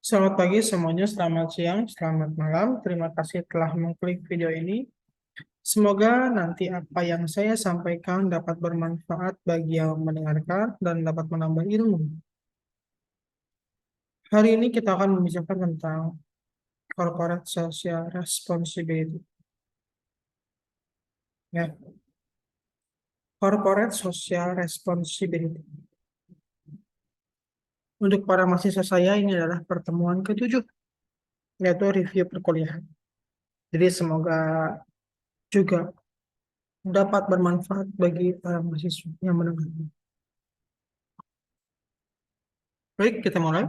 Selamat pagi semuanya, selamat siang, selamat malam. Terima kasih telah mengklik video ini. Semoga nanti apa yang saya sampaikan dapat bermanfaat bagi yang mendengarkan dan dapat menambah ilmu. Hari ini kita akan membicarakan tentang corporate social responsibility. Ya, corporate social responsibility. Untuk para mahasiswa saya ini adalah pertemuan ke-7, yaitu review perkuliahan. Jadi semoga juga dapat bermanfaat bagi para mahasiswa yang mendengar. Baik, kita mulai.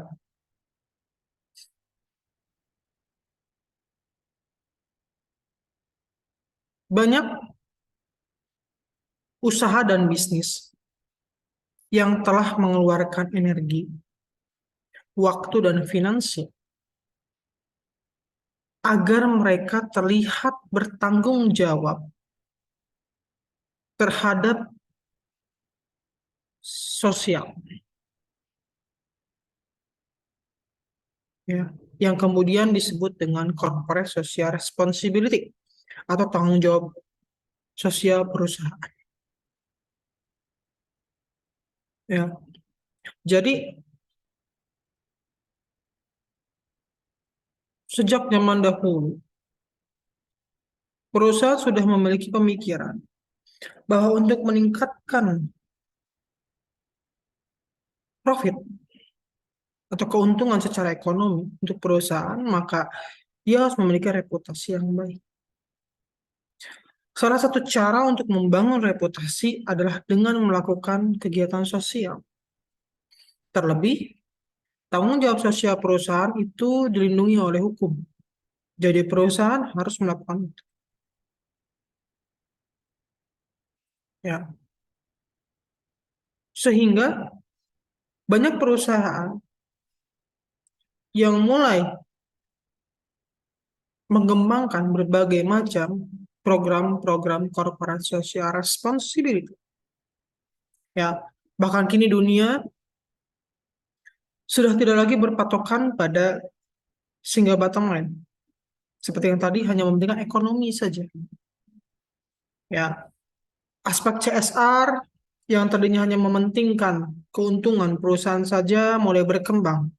Banyak usaha dan bisnis yang telah mengeluarkan energi, waktu, dan finansial agar mereka terlihat bertanggung jawab terhadap sosial, ya, yang kemudian disebut dengan corporate social responsibility atau tanggung jawab sosial perusahaan. Ya, jadi sejak zaman dahulu perusahaan sudah memiliki pemikiran bahwa untuk meningkatkan profit atau keuntungan secara ekonomi untuk perusahaan, maka dia harus memiliki reputasi yang baik. Salah satu cara untuk membangun reputasi adalah dengan melakukan kegiatan sosial. Terlebih, tanggung jawab sosial perusahaan itu dilindungi oleh hukum. Jadi perusahaan harus melakukan itu. Ya. Sehingga banyak perusahaan yang mulai mengembangkan berbagai macam program-program corporate social responsibility. Ya, bahkan kini dunia sudah tidak lagi berpatokan pada single bottom line. Seperti yang tadi hanya mementingkan ekonomi saja. Ya, aspek CSR yang tadinya hanya mementingkan keuntungan perusahaan saja mulai berkembang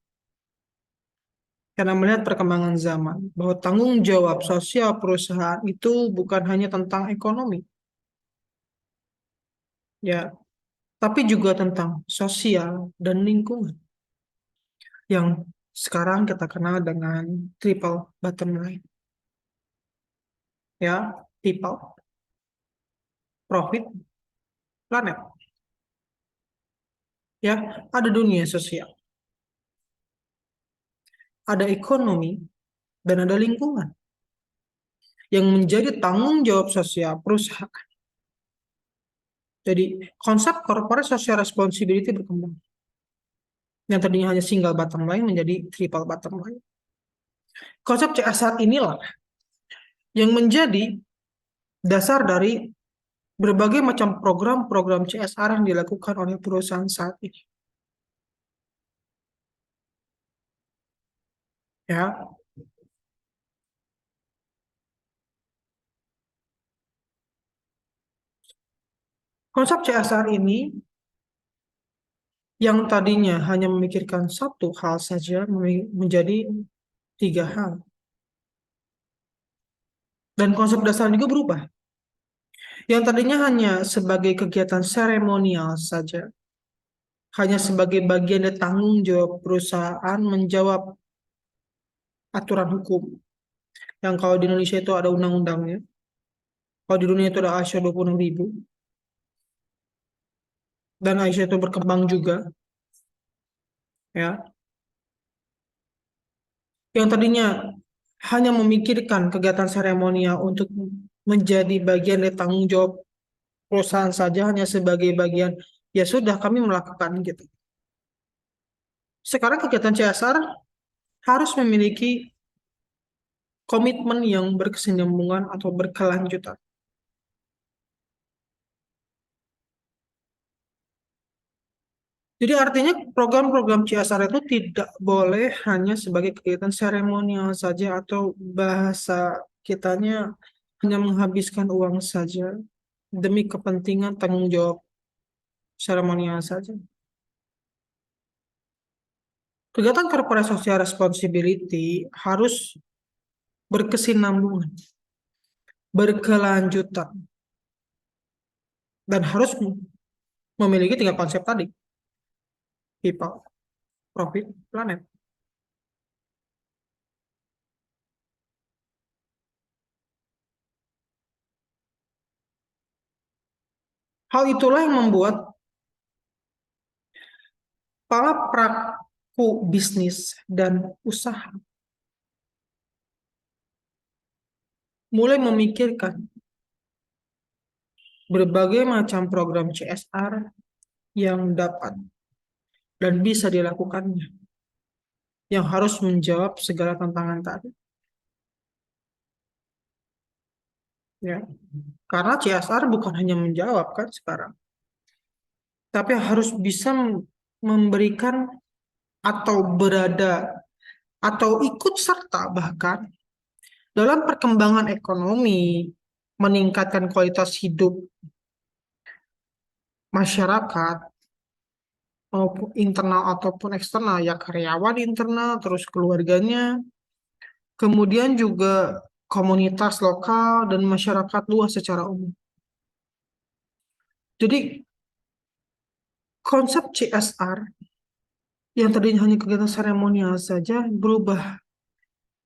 karena melihat perkembangan zaman bahwa tanggung jawab sosial perusahaan itu bukan hanya tentang ekonomi, ya, tapi juga tentang sosial dan lingkungan yang sekarang kita kenal dengan triple bottom line, ya, people, profit, planet, ya, ada dunia sosial, ada ekonomi, dan ada lingkungan yang menjadi tanggung jawab sosial perusahaan. Jadi konsep corporate social responsibility berkembang. Yang tadinya hanya single bottom line menjadi triple bottom line. Konsep CSR inilah yang menjadi dasar dari berbagai macam program-program CSR yang dilakukan oleh perusahaan saat ini. Ya, konsep CSR ini yang tadinya hanya memikirkan satu hal saja menjadi tiga hal. Dan konsep dasar juga berubah. Yang tadinya hanya sebagai kegiatan seremonial saja, hanya sebagai bagian dari tanggung jawab perusahaan menjawab aturan hukum. Yang kalau di Indonesia itu ada undang-undangnya, kalau di dunia itu ada ISO 26.000, dan ISO itu berkembang juga, ya. Yang tadinya hanya memikirkan kegiatan seremonial untuk menjadi bagian dari tanggung jawab perusahaan saja, hanya sebagai bagian, ya sudah kami melakukan gitu. Sekarang kegiatan CSR harus memiliki komitmen yang berkesinambungan atau berkelanjutan. Jadi artinya program-program CSR itu tidak boleh hanya sebagai kegiatan seremonial saja atau bahasa kitanya hanya menghabiskan uang saja demi kepentingan tanggung jawab seremonial saja. Kegiatan corporate social responsibility harus berkesinambungan, berkelanjutan, dan harus memiliki tiga konsep tadi: people, profit, planet. Hal itulah yang membuat para pelaku bisnis dan usaha mulai memikirkan berbagai macam program CSR yang dapat dan bisa dilakukannya, yang harus menjawab segala tantangan tadi. Ya, karena CSR bukan hanya menjawab kan sekarang, tapi harus bisa memberikan atau berada atau ikut serta bahkan dalam perkembangan ekonomi, meningkatkan kualitas hidup masyarakat, maupun internal ataupun eksternal, ya karyawan internal, terus keluarganya, kemudian juga komunitas lokal dan masyarakat luas secara umum. Jadi konsep CSR yang tadinya hanya kegiatan seremonial saja berubah,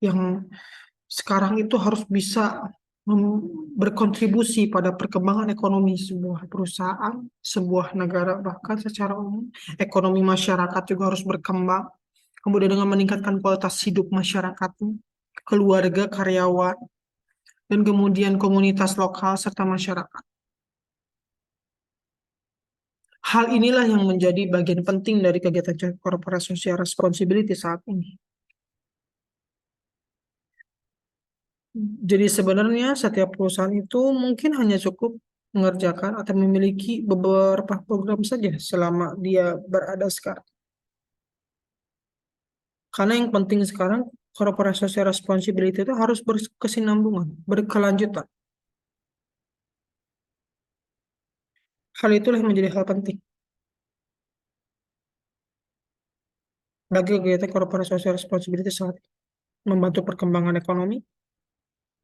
yang sekarang itu harus bisa berkontribusi pada perkembangan ekonomi sebuah perusahaan, sebuah negara, bahkan secara umum. Ekonomi masyarakat juga harus berkembang. Kemudian dengan meningkatkan kualitas hidup masyarakat, keluarga, karyawan, dan kemudian komunitas lokal serta masyarakat. Hal inilah yang menjadi bagian penting dari kegiatan corporate social responsibility saat ini. Jadi sebenarnya setiap perusahaan itu mungkin hanya cukup mengerjakan atau memiliki beberapa program saja selama dia berada sekarang. Karena yang penting sekarang corporate social responsibility itu harus berkesinambungan, berkelanjutan. Hal itulah yang menjadi hal penting bagi kegiatan corporate social responsibility saat ini. Membantu perkembangan ekonomi,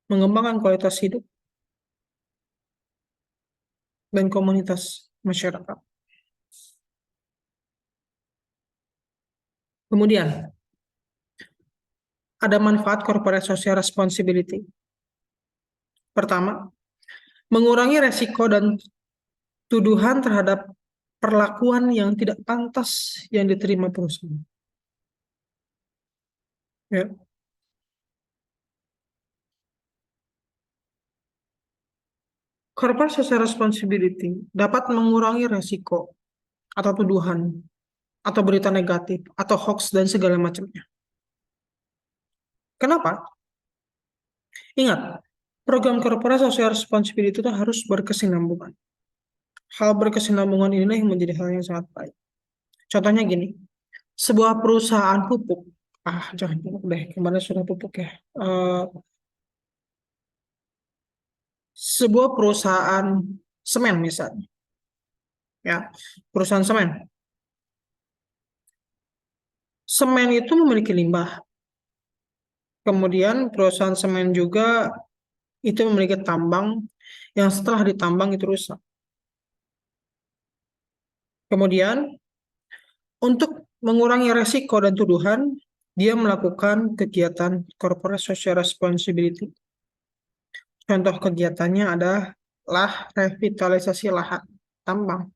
mengembangkan kualitas hidup, dan komunitas masyarakat. Kemudian, ada manfaat corporate social responsibility. Pertama, mengurangi resiko dan tuduhan terhadap perlakuan yang tidak pantas yang diterima perusahaan. Ya. Corporate social responsibility dapat mengurangi resiko atau tuduhan atau berita negatif atau hoax dan segala macamnya. Kenapa? Ingat, program corporate social responsibility itu harus berkesinambungan. Hal berkesinambungan ini yang menjadi hal yang sangat baik. Contohnya gini, sebuah perusahaan pupuk, jangan pupuk deh, kemarin sudah pupuk ya. Sebuah perusahaan semen misalnya, ya, perusahaan semen. Semen itu memiliki limbah. Kemudian perusahaan semen juga itu memiliki tambang yang setelah ditambang itu rusak. Kemudian untuk mengurangi resiko dan tuduhan, dia melakukan kegiatan corporate social responsibility. Contoh kegiatannya adalah revitalisasi lahan tambang.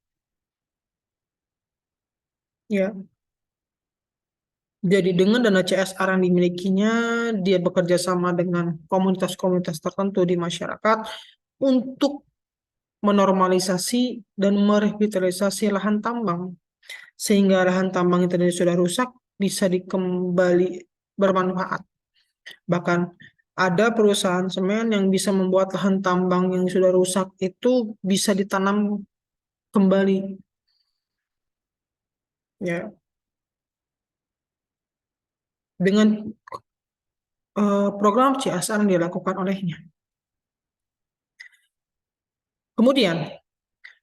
Ya, jadi dengan dana CSR yang dimilikinya, dia bekerja sama dengan komunitas-komunitas tertentu di masyarakat untuk menormalisasi dan merevitalisasi lahan tambang. Sehingga lahan tambang yang tadi sudah rusak bisa dikembali bermanfaat. Bahkan ada perusahaan semen yang bisa membuat lahan tambang yang sudah rusak itu bisa ditanam kembali. ya, dengan program CSR yang dilakukan olehnya. Kemudian,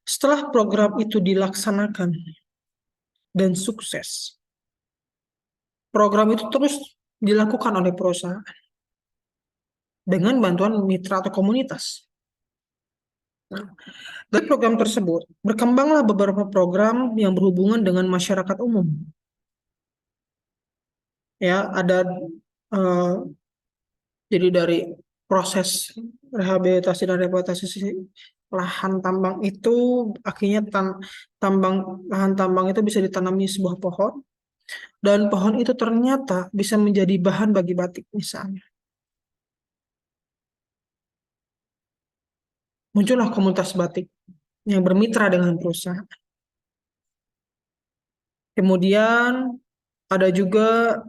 setelah program itu dilaksanakan dan sukses, program itu terus dilakukan oleh perusahaan dengan bantuan mitra atau komunitas. Nah, dari program tersebut, berkembanglah beberapa program yang berhubungan dengan masyarakat umum. Ya, ada eh, jadi dari proses rehabilitasi dan revitalisasi lahan tambang itu akhirnya tambang lahan tambang itu bisa ditanami sebuah pohon dan pohon itu ternyata bisa menjadi bahan bagi batik misalnya. Muncullah komunitas batik yang bermitra dengan perusahaan. Kemudian ada juga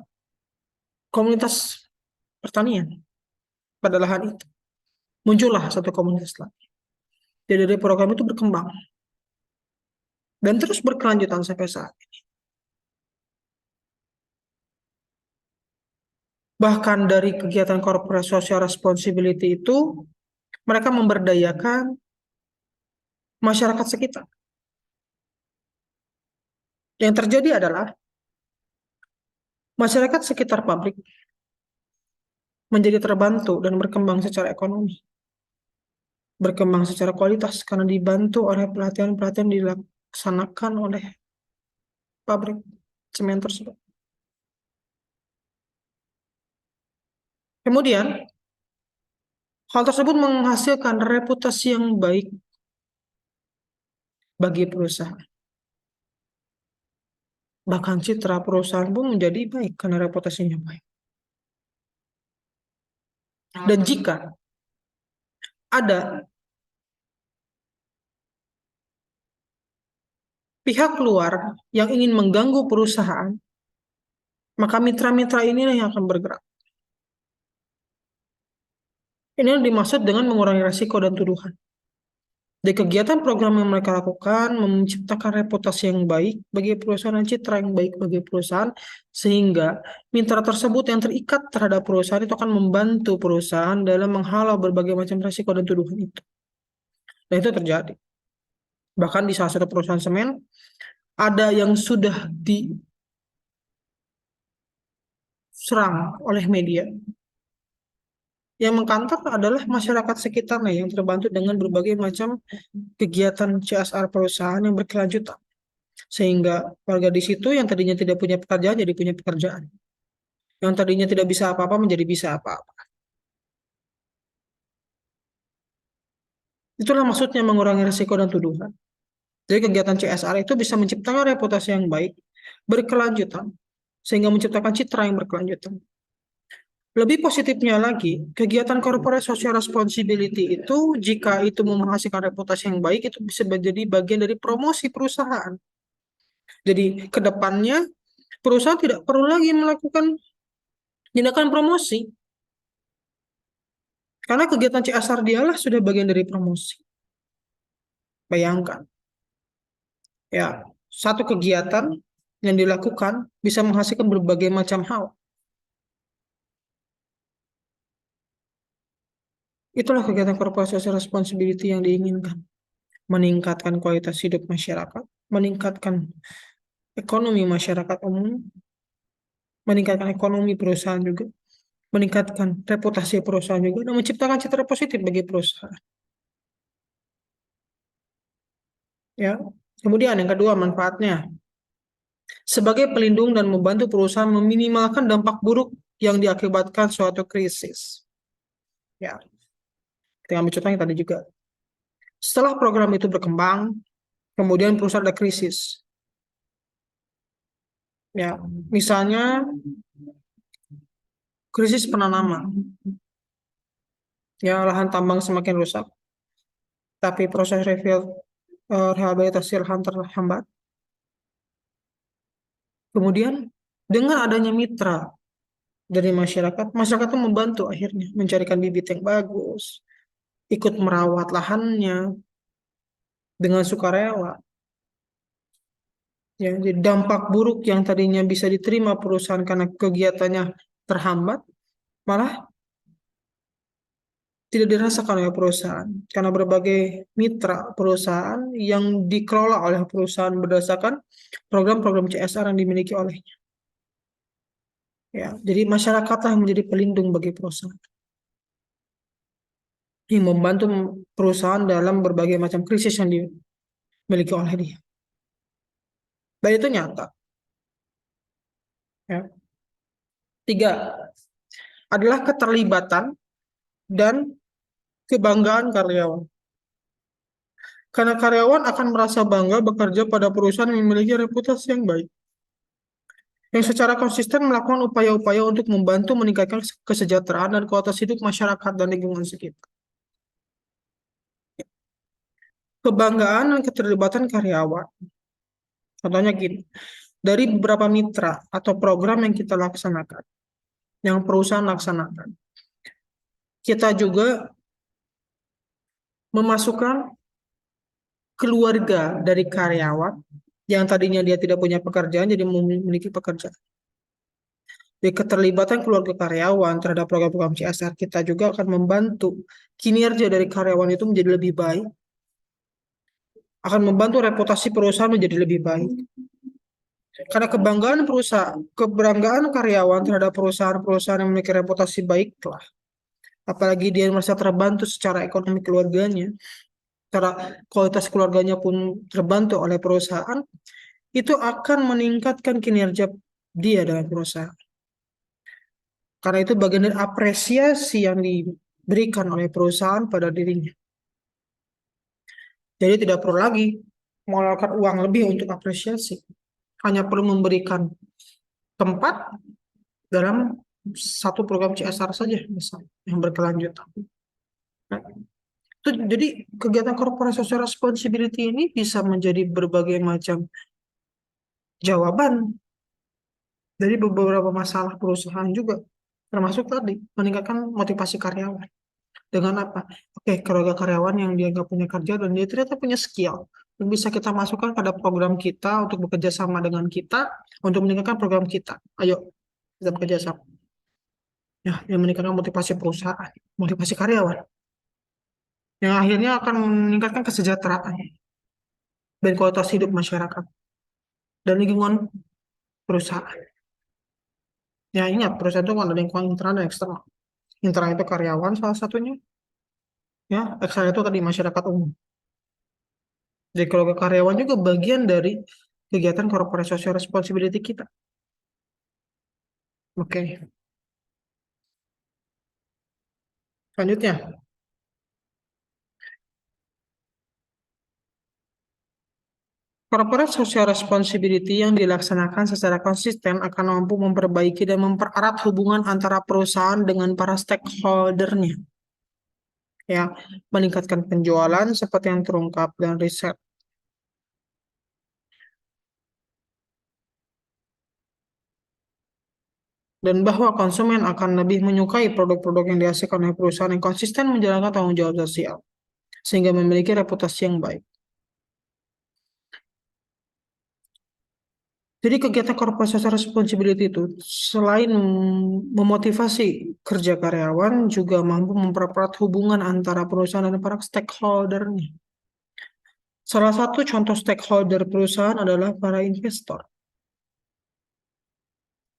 komunitas pertanian pada lahan itu. Muncullah satu komunitas lagi. Jadi dari program itu berkembang dan terus berkelanjutan sampai saat ini. Bahkan dari kegiatan corporate social responsibility itu mereka memberdayakan masyarakat sekitar. Yang terjadi adalah masyarakat sekitar pabrik menjadi terbantu dan berkembang secara ekonomi, berkembang secara kualitas karena dibantu oleh pelatihan-pelatihan dilaksanakan oleh pabrik semen tersebut. Kemudian, hal tersebut menghasilkan reputasi yang baik bagi perusahaan. Bahkan citra perusahaan pun menjadi baik karena reputasinya baik. Dan jika ada pihak luar yang ingin mengganggu perusahaan, maka mitra-mitra inilah yang akan bergerak. Ini yang dimaksud dengan mengurangi risiko dan tuduhan. Di kegiatan program yang mereka lakukan menciptakan reputasi yang baik bagi perusahaan dan citra yang baik bagi perusahaan sehingga mitra tersebut yang terikat terhadap perusahaan itu akan membantu perusahaan dalam menghalau berbagai macam risiko dan tuduhan itu. Dan itu terjadi. Bahkan di salah satu perusahaan semen ada yang sudah diserang oleh media. Yang mengkantor adalah masyarakat sekitarnya yang terbantu dengan berbagai macam kegiatan CSR perusahaan yang berkelanjutan. Sehingga warga di situ yang tadinya tidak punya pekerjaan jadi punya pekerjaan. Yang tadinya tidak bisa apa-apa menjadi bisa apa-apa. Itulah maksudnya mengurangi risiko dan tuduhan. Jadi kegiatan CSR itu bisa menciptakan reputasi yang baik, berkelanjutan, sehingga menciptakan citra yang berkelanjutan. Lebih positifnya lagi, kegiatan corporate social responsibility itu jika itu menghasilkan reputasi yang baik, itu bisa menjadi bagian dari promosi perusahaan. Jadi ke depannya perusahaan tidak perlu lagi melakukan tindakan promosi. Karena kegiatan CSR dialah sudah bagian dari promosi. Bayangkan, ya, satu kegiatan yang dilakukan bisa menghasilkan berbagai macam hal. Itulah kegiatan corporate social responsibility yang diinginkan. Meningkatkan kualitas hidup masyarakat, meningkatkan ekonomi masyarakat umum, meningkatkan ekonomi perusahaan juga, meningkatkan reputasi perusahaan juga, dan menciptakan citra positif bagi perusahaan. Ya. Kemudian yang kedua manfaatnya sebagai pelindung dan membantu perusahaan meminimalkan dampak buruk yang diakibatkan suatu krisis. Ya, kita ambil contohnya tadi juga. Setelah program itu berkembang, kemudian perusahaan ada krisis. Ya, misalnya krisis penanaman. Ya, lahan tambang semakin rusak, tapi proses rehabilitasi lahan terhambat. Kemudian dengan adanya mitra dari masyarakat, masyarakat itu membantu akhirnya mencarikan bibit yang bagus, ikut merawat lahannya dengan sukarela. Ya, jadi dampak buruk yang tadinya bisa diterima perusahaan karena kegiatannya terhambat, malah tidak dirasakan oleh perusahaan karena berbagai mitra perusahaan yang dikelola oleh perusahaan berdasarkan program-program CSR yang dimiliki olehnya. Ya, jadi masyarakatlah yang menjadi pelindung bagi perusahaan, yang membantu perusahaan dalam berbagai macam krisis yang dimiliki oleh dia. Dan itu nyata. Ya. Tiga adalah keterlibatan dan kebanggaan karyawan. Karena karyawan akan merasa bangga bekerja pada perusahaan yang memiliki reputasi yang baik, yang secara konsisten melakukan upaya-upaya untuk membantu meningkatkan kesejahteraan dan kualitas hidup masyarakat dan lingkungan sekitar. Kebanggaan dan keterlibatan karyawan. Contohnya gini, dari beberapa mitra atau program yang kita laksanakan, yang perusahaan laksanakan, kita juga memasukkan keluarga dari karyawan yang tadinya dia tidak punya pekerjaan jadi memiliki pekerjaan. Jadi keterlibatan keluarga karyawan terhadap program-program CSR kita juga akan membantu kinerja dari karyawan itu menjadi lebih baik, akan membantu reputasi perusahaan menjadi lebih baik. Karena kebanggaan karyawan terhadap perusahaan-perusahaan yang memiliki reputasi baik telah, apalagi dia merasa terbantu secara ekonomi keluarganya, secara kualitas keluarganya pun terbantu oleh perusahaan, itu akan meningkatkan kinerja dia dalam perusahaan. Karena itu bagian dari apresiasi yang diberikan oleh perusahaan pada dirinya. Jadi tidak perlu lagi mengeluarkan uang lebih untuk apresiasi. Hanya perlu memberikan tempat dalam satu program CSR saja, misalnya, yang berkelanjutan. Nah, itu jadi kegiatan corporate social responsibility ini bisa menjadi berbagai macam jawaban dari beberapa masalah perusahaan juga. Termasuk tadi, meningkatkan motivasi karyawan. Dengan apa? Oke, keluarga karyawan yang dia nggak punya kerja dan dia ternyata punya skill. Yang bisa kita masukkan pada program kita untuk bekerja sama dengan kita untuk meningkatkan program kita. Ayo, kita bekerja sama. Ya, yang meningkatkan motivasi perusahaan, motivasi karyawan. Yang akhirnya akan meningkatkan kesejahteraan dan kualitas hidup masyarakat dan lingkungan perusahaan. Ya, ingat, perusahaan itu ada lingkungan internal dan eksternal. Internal itu karyawan salah satunya. Ya, eksternal itu tadi masyarakat umum. Jadi kalau ke karyawan juga bagian dari kegiatan corporate social responsibility kita. Oke, selanjutnya. Corporate social responsibility yang dilaksanakan secara konsisten akan mampu memperbaiki dan mempererat hubungan antara perusahaan dengan para stakeholder-nya. Ya, meningkatkan penjualan seperti yang terungkap dan riset. Dan bahwa konsumen akan lebih menyukai produk-produk yang dihasilkan oleh perusahaan yang konsisten menjalankan tanggung jawab sosial, sehingga memiliki reputasi yang baik. Jadi kegiatan corporate social responsibility itu selain memotivasi kerja karyawan juga mampu mempererat hubungan antara perusahaan dan para stakeholder-nya. Salah satu contoh stakeholder perusahaan adalah para investor,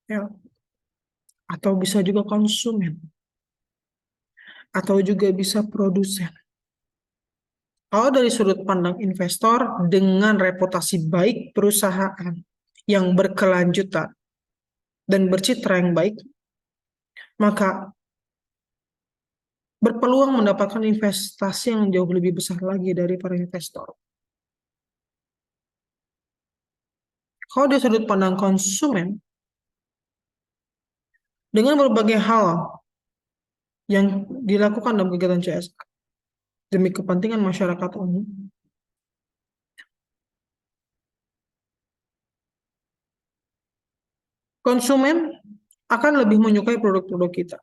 ya, atau bisa juga konsumen, atau juga bisa produsen. Kalau dari sudut pandang investor dengan reputasi baik perusahaan yang berkelanjutan dan bercitra yang baik, maka berpeluang mendapatkan investasi yang jauh lebih besar lagi dari para investor. Kalau dari sudut pandang konsumen, dengan berbagai hal yang dilakukan dalam kegiatan CSR demi kepentingan masyarakat umum, konsumen akan lebih menyukai produk-produk kita.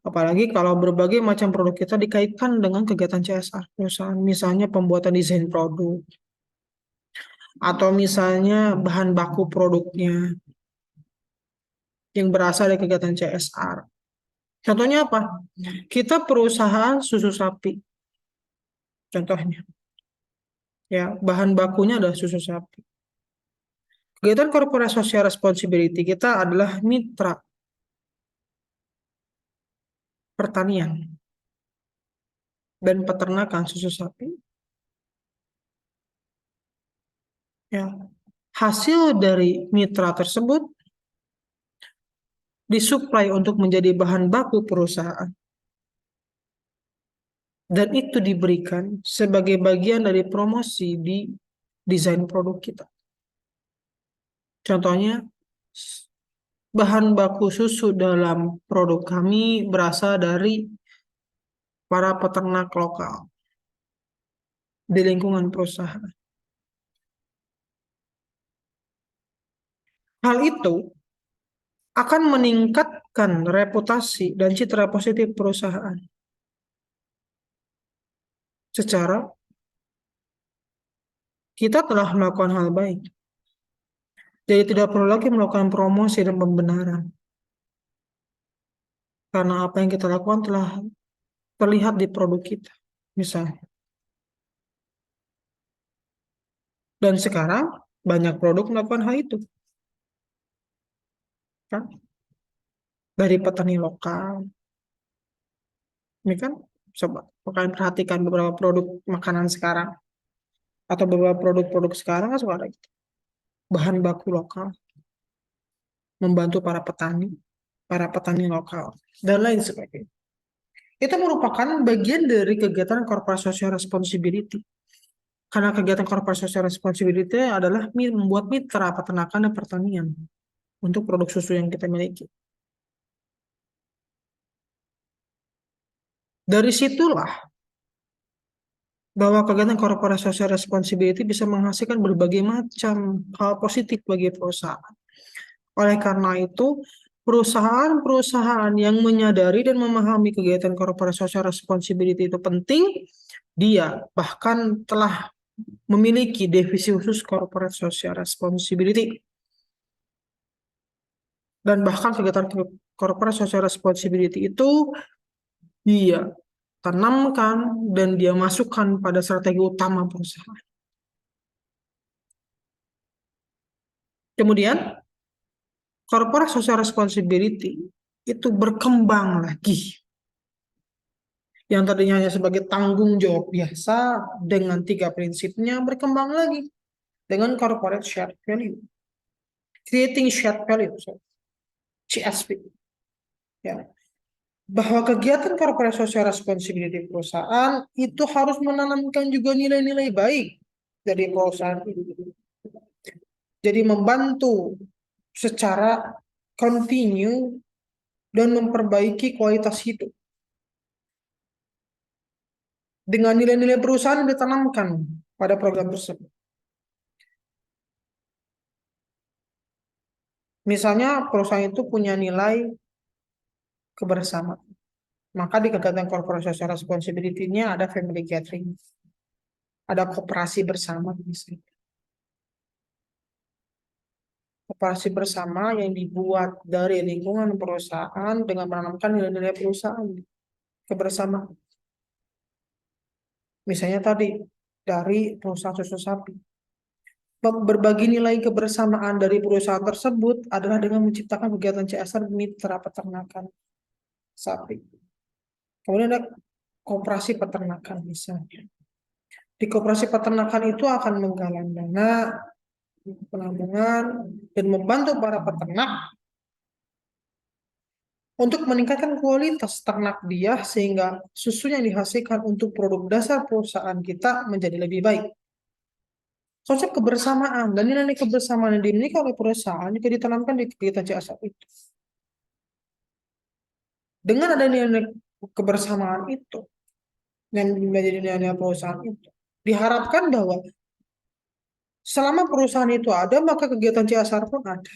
Apalagi kalau berbagai macam produk kita dikaitkan dengan kegiatan CSR perusahaan, misalnya pembuatan desain produk, atau misalnya bahan baku produknya yang berasal dari kegiatan CSR. Contohnya apa? Kita perusahaan susu sapi, contohnya. Ya, bahan bakunya adalah susu sapi. Kegiatan corporate social responsibility kita adalah mitra pertanian dan peternakan susu sapi. Ya, hasil dari mitra tersebut disuplai untuk menjadi bahan baku perusahaan. Dan itu diberikan sebagai bagian dari promosi di desain produk kita. Contohnya, bahan baku susu dalam produk kami berasal dari para peternak lokal di lingkungan perusahaan. Hal itu akan meningkatkan reputasi dan citra positif perusahaan. Secara kita telah melakukan hal baik. Jadi tidak perlu lagi melakukan promosi dan pembenaran. Karena apa yang kita lakukan telah terlihat di produk kita. Misalnya. Dan sekarang banyak produk melakukan hal itu. Kan? Dari petani lokal. Ini kan, coba kalian perhatikan beberapa produk makanan sekarang. Atau beberapa produk-produk sekarang kan suka ada gitu. Bahan baku lokal. Membantu para petani lokal. Dan lain sebagainya. Itu merupakan bagian dari kegiatan corporate social responsibility. Karena kegiatan corporate social responsibility adalah membuat mitra peternakan dan pertanian untuk produk susu yang kita miliki. Dari situlah bahwa kegiatan corporate social responsibility bisa menghasilkan berbagai macam hal positif bagi perusahaan. Oleh karena itu, perusahaan-perusahaan yang menyadari dan memahami kegiatan corporate social responsibility itu penting, dia bahkan telah memiliki divisi khusus corporate social responsibility. Dan bahkan kegiatan corporate social responsibility itu dia tanamkan dan dia masukkan pada strategi utama perusahaan. Kemudian, corporate social responsibility itu berkembang lagi. Yang tadinya hanya sebagai tanggung jawab biasa dengan 3 prinsipnya berkembang lagi dengan corporate shared value. Creating shared value, CSV. Ya. Bahwa kegiatan corporate social responsibility perusahaan itu harus menanamkan juga nilai-nilai baik dari perusahaan itu. Jadi membantu secara continue dan memperbaiki kualitas hidup. Dengan nilai-nilai perusahaan yang ditanamkan pada program tersebut. Misalnya perusahaan itu punya nilai kebersamaan. Maka di kegiatan corporate social responsibility-nya ada family gathering. Ada koperasi bersama misalnya. Koperasi bersama yang dibuat dari lingkungan perusahaan dengan menanamkan nilai-nilai perusahaan kebersamaan. Misalnya tadi dari perusahaan susu sapi. Berbagi nilai kebersamaan dari perusahaan tersebut adalah dengan menciptakan kegiatan CSR mitra peternakan sapi. Kemudian ada koperasi peternakan misalnya. Di koperasi peternakan itu akan menggalang dana, penampungan, dan membantu para peternak untuk meningkatkan kualitas ternak dia sehingga susu yang dihasilkan untuk produk dasar perusahaan kita menjadi lebih baik. Konsep kebersamaan dan nilai kebersamaan yang dimiliki oleh perusahaan juga ditanamkan di kegiatan CSR itu. Dengan adanya nilai kebersamaan itu yang menjadi nilai perusahaan itu, diharapkan bahwa selama perusahaan itu ada, maka kegiatan CSR pun ada.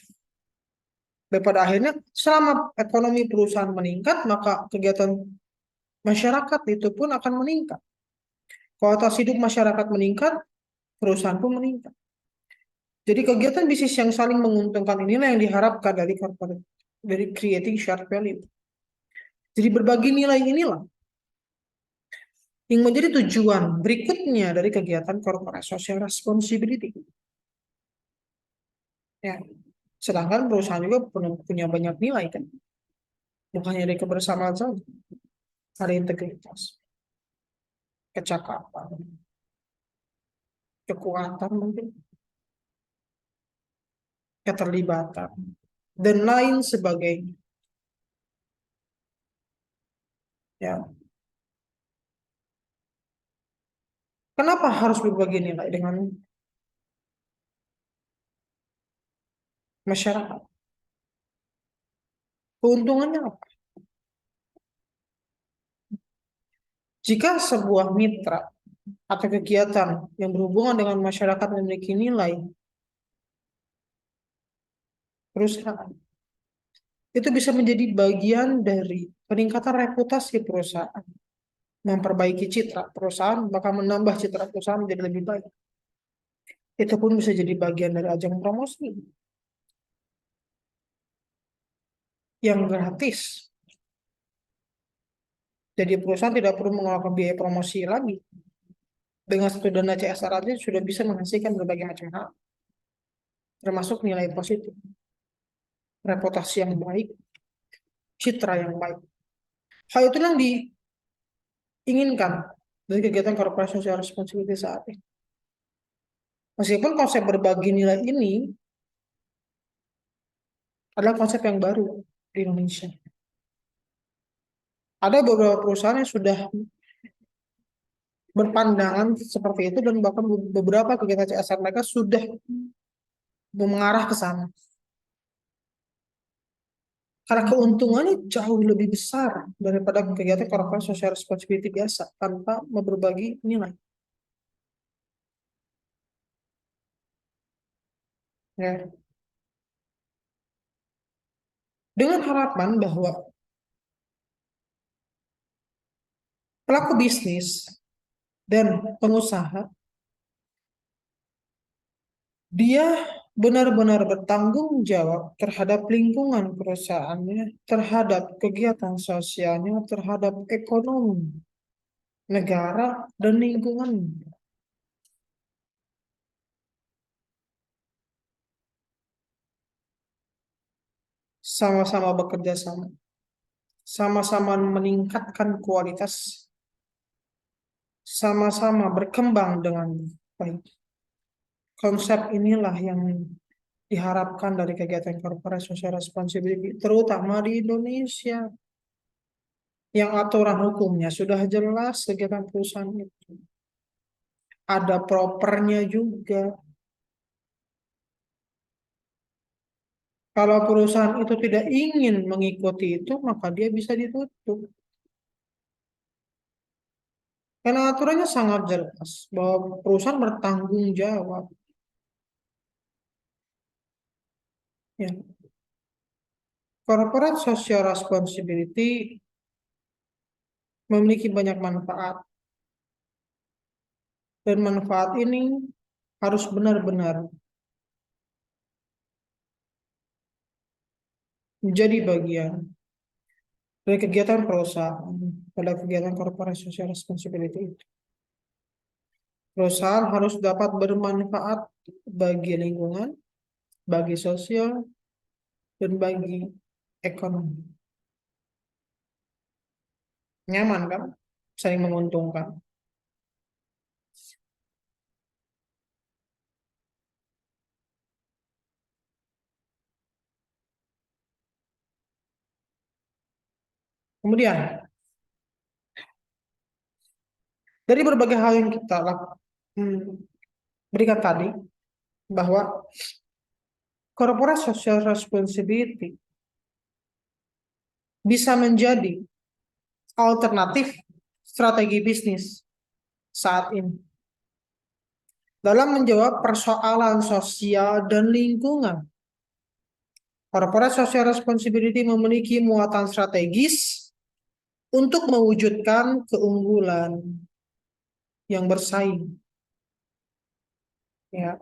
Dan pada akhirnya, selama ekonomi perusahaan meningkat, maka kegiatan masyarakat itu pun akan meningkat. Kualitas hidup masyarakat meningkat, perusahaan pun meningkat. Jadi kegiatan bisnis yang saling menguntungkan inilah yang diharapkan dari corporate, dari creating shared value. Jadi berbagi nilai inilah yang menjadi tujuan berikutnya dari kegiatan corporate social responsibility. Ya, sedangkan perusahaan juga punya banyak nilai kan, bukan hanya dari kebersamaan saja, ada integritas, kecakapan, kekuatan mungkin, keterlibatan, dan lain sebagainya. Ya, kenapa harus berbagi nilai dengan masyarakat? Keuntungannya apa? Jika sebuah mitra atau kegiatan yang berhubungan dengan masyarakat memiliki nilai perusahaan, itu bisa menjadi bagian dari peningkatan reputasi perusahaan, memperbaiki citra perusahaan, bahkan menambah citra perusahaan menjadi lebih baik. Itu pun bisa jadi bagian dari ajang promosi yang gratis. Jadi perusahaan tidak perlu mengeluarkan biaya promosi lagi. Dengan satu dana CSR aja sudah bisa menghasilkan berbagai macam hal, termasuk nilai positif, reputasi yang baik, citra yang baik. Hal itu yang diinginkan dari kegiatan corporate social responsibility saat ini. Meskipun konsep berbagi nilai ini adalah konsep yang baru di Indonesia. Ada beberapa perusahaan yang sudah berpandangan seperti itu dan bahkan beberapa kegiatan CSR mereka sudah mengarah ke sana. Karena keuntungannya jauh lebih besar daripada kegiatan corporate social responsibility biasa tanpa berbagi nilai. Ya. Dengan harapan bahwa pelaku bisnis dan pengusaha dia benar-benar bertanggung jawab terhadap lingkungan perusahaannya, terhadap kegiatan sosialnya, terhadap ekonomi negara dan lingkungan. Sama-sama bekerja sama, sama-sama meningkatkan kualitas, sama-sama berkembang dengan baik. Konsep inilah yang diharapkan dari kegiatan corporate social responsibility, terutama di Indonesia, yang aturan hukumnya sudah jelas kegiatan perusahaan itu. Ada propernya juga. Kalau perusahaan itu tidak ingin mengikuti itu, maka dia bisa ditutup. Karena aturannya sangat jelas bahwa perusahaan bertanggung jawab. Ya. Corporate social responsibility memiliki banyak manfaat. Dan manfaat ini harus benar-benar menjadi bagian dari kegiatan perusahaan pada kegiatan corporate social responsibility itu. Perusahaan harus dapat bermanfaat bagi lingkungan, bagi sosial, dan bagi ekonomi. Nyaman kan? Saling menguntungkan. Kemudian, dari berbagai hal yang kita berikan tadi, bahwa corporate social responsibility bisa menjadi alternatif strategi bisnis saat ini dalam menjawab persoalan sosial dan lingkungan. Corporate social responsibility memiliki muatan strategis untuk mewujudkan keunggulan yang bersaing. Ya.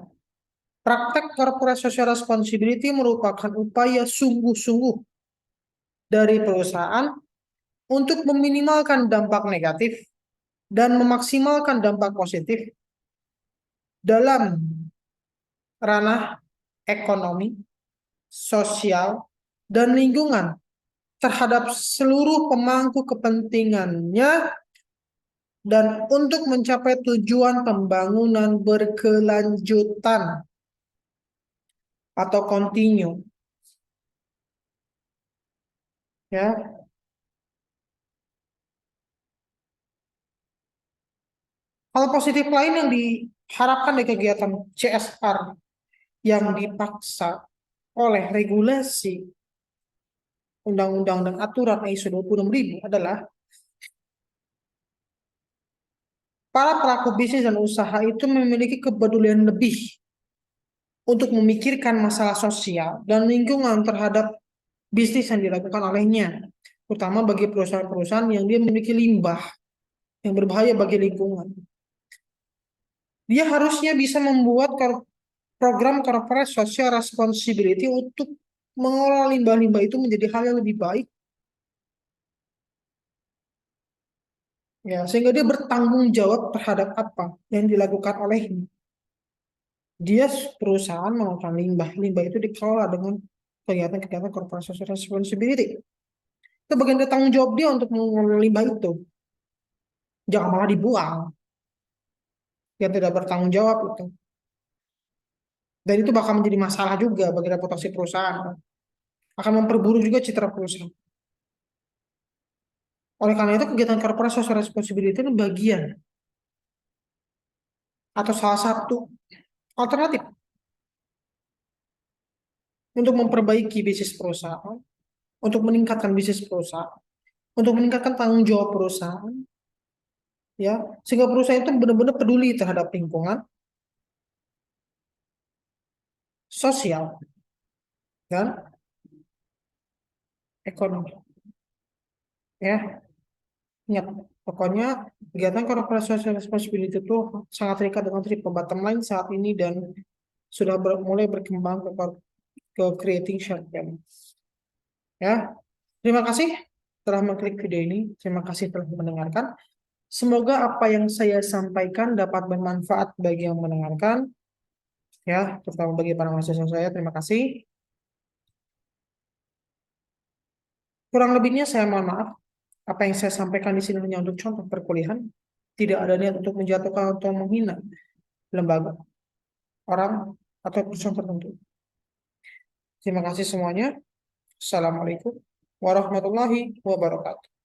Praktek corporate social responsibility merupakan upaya sungguh-sungguh dari perusahaan untuk meminimalkan dampak negatif dan memaksimalkan dampak positif dalam ranah ekonomi, sosial, dan lingkungan terhadap seluruh pemangku kepentingannya dan untuk mencapai tujuan pembangunan berkelanjutan atau continue. Ya, hal positif lain yang diharapkan dari kegiatan CSR yang dipaksa oleh regulasi undang-undang dan aturan ISO 26000 adalah para pelaku bisnis dan usaha itu memiliki kepedulian lebih untuk memikirkan masalah sosial dan lingkungan terhadap bisnis yang dilakukan olehnya, terutama bagi perusahaan-perusahaan yang dia memiliki limbah yang berbahaya bagi lingkungan. Dia harusnya bisa membuat program corporate social responsibility untuk mengelola limbah-limbah itu menjadi hal yang lebih baik, ya, sehingga dia bertanggung jawab terhadap apa yang dilakukan olehnya. Dia perusahaan mengelola limbah, limbah itu dikelola dengan kegiatan-kegiatan corporate social responsibility. Itu bagian dari tanggung jawab dia untuk mengelola limbah itu. Jangan malah dibuang. Yang tidak bertanggung jawab itu. Dan itu bakal menjadi masalah juga bagi reputasi perusahaan. Akan memperburuk juga citra perusahaan. Oleh karena itu, kegiatan corporate social responsibility itu bagian atau salah satu alternatif untuk memperbaiki bisnis perusahaan, untuk meningkatkan bisnis perusahaan, untuk meningkatkan tanggung jawab perusahaan, ya, sehingga perusahaan itu benar-benar peduli terhadap lingkungan, sosial, dan ekonomi. Ya, ingat, pokoknya kegiatan corporate social responsibility itu sangat terikat dengan triple bottom line saat ini dan sudah mulai berkembang ke creating short term. Ya, terima kasih telah mengklik video ini. Terima kasih telah mendengarkan. Semoga apa yang saya sampaikan dapat bermanfaat bagi yang mendengarkan, ya, terutama bagi para mahasiswa saya. Terima kasih. Kurang lebihnya saya mohon maaf. Apa yang saya sampaikan di sini hanya untuk contoh perkuliahan. Tidak ada niat untuk menjatuhkan atau menghina lembaga, orang, atau perusahaan tertentu. Terima kasih semuanya. Assalamualaikum warahmatullahi wabarakatuh.